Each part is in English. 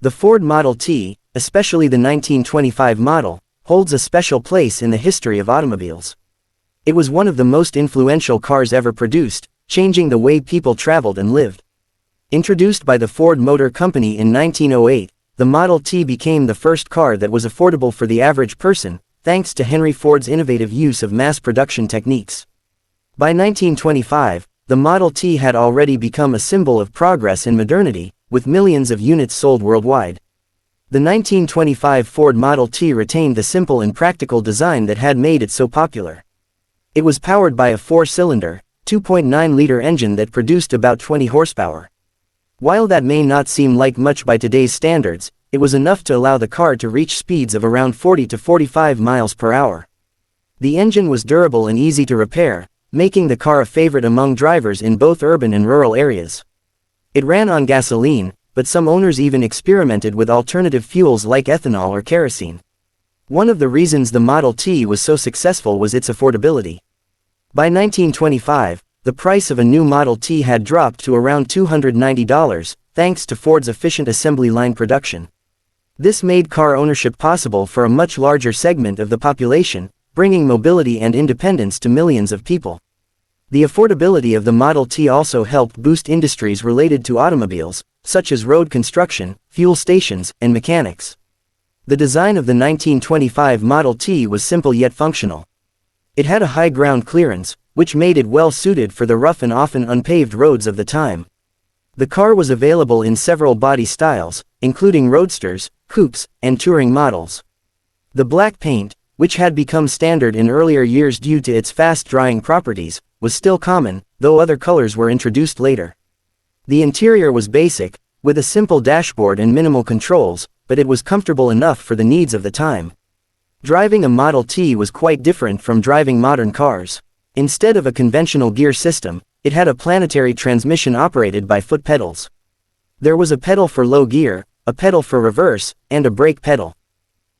The Ford Model T, especially the 1925 model, holds a special place in the history of automobiles. It was one of the most influential cars ever produced, changing the way people traveled and lived. Introduced by the Ford Motor Company in 1908, the Model T became the first car that was affordable for the average person, thanks to Henry Ford's innovative use of mass production techniques. By 1925, the Model T had already become a symbol of progress in modernity, with millions of units sold worldwide. The 1925 Ford Model T retained the simple and practical design that had made it so popular. It was powered by a 4-cylinder, 2.9-liter engine that produced about 20 horsepower. While that may not seem like much by today's standards, it was enough to allow the car to reach speeds of around 40 to 45 miles per hour. The engine was durable and easy to repair, making the car a favorite among drivers in both urban and rural areas. It ran on gasoline, but some owners even experimented with alternative fuels like ethanol or kerosene. One of the reasons the Model T was so successful was its affordability. By 1925, the price of a new Model T had dropped to around $290, thanks to Ford's efficient assembly line production. This made car ownership possible for a much larger segment of the population, bringing mobility and independence to millions of people. The affordability of the Model T also helped boost industries related to automobiles, such as road construction, fuel stations, and mechanics. The design of the 1925 Model T was simple yet functional. It had a high ground clearance, which made it well suited for the rough and often unpaved roads of the time. The car was available in several body styles, including roadsters, coupes, and touring models. The black paint, which had become standard in earlier years due to its fast-drying properties, was still common, though other colors were introduced later. The interior was basic, with a simple dashboard and minimal controls, but it was comfortable enough for the needs of the time. Driving a Model T was quite different from driving modern cars. Instead of a conventional gear system, it had a planetary transmission operated by foot pedals. There was a pedal for low gear, a pedal for reverse, and a brake pedal.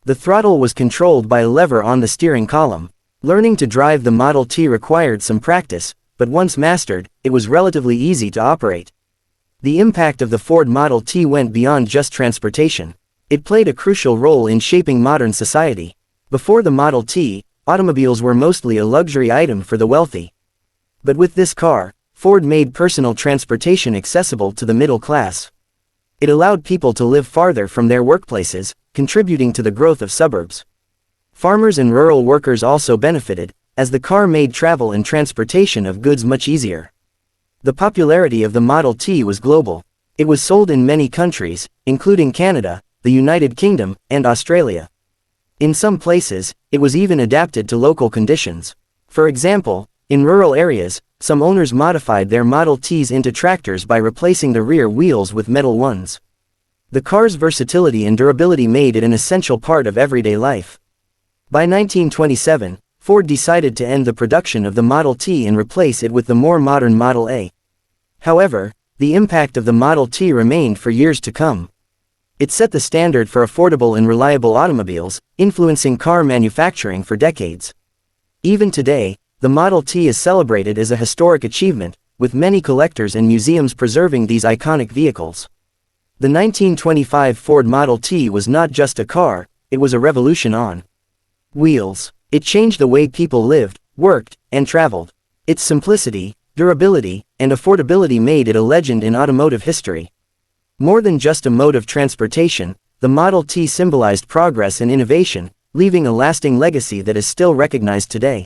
The throttle was controlled by a lever on the steering column. Learning to drive the Model T required some practice, but once mastered, it was relatively easy to operate. The impact of the Ford Model T went beyond just transportation. It played a crucial role in shaping modern society. Before the Model T, automobiles were mostly a luxury item for the wealthy. But with this car, Ford made personal transportation accessible to the middle class. It allowed people to live farther from their workplaces, contributing to the growth of suburbs. Farmers and rural workers also benefited, as the car made travel and transportation of goods much easier. The popularity of the Model T was global. It was sold in many countries, including Canada, the United Kingdom, and Australia. In some places, it was even adapted to local conditions. For example, in rural areas, some owners modified their Model Ts into tractors by replacing the rear wheels with metal ones. The car's versatility and durability made it an essential part of everyday life. By 1927, Ford decided to end the production of the Model T and replace it with the more modern Model A. However, the impact of the Model T remained for years to come. It set the standard for affordable and reliable automobiles, influencing car manufacturing for decades. Even today, the Model T is celebrated as a historic achievement, with many collectors and museums preserving these iconic vehicles. The 1925 Ford Model T was not just a car, it was a revolution on wheels. It changed the way people lived, worked, and traveled. Its simplicity, durability, and affordability made it a legend in automotive history. More than just a mode of transportation, the Model T symbolized progress and innovation, leaving a lasting legacy that is still recognized today.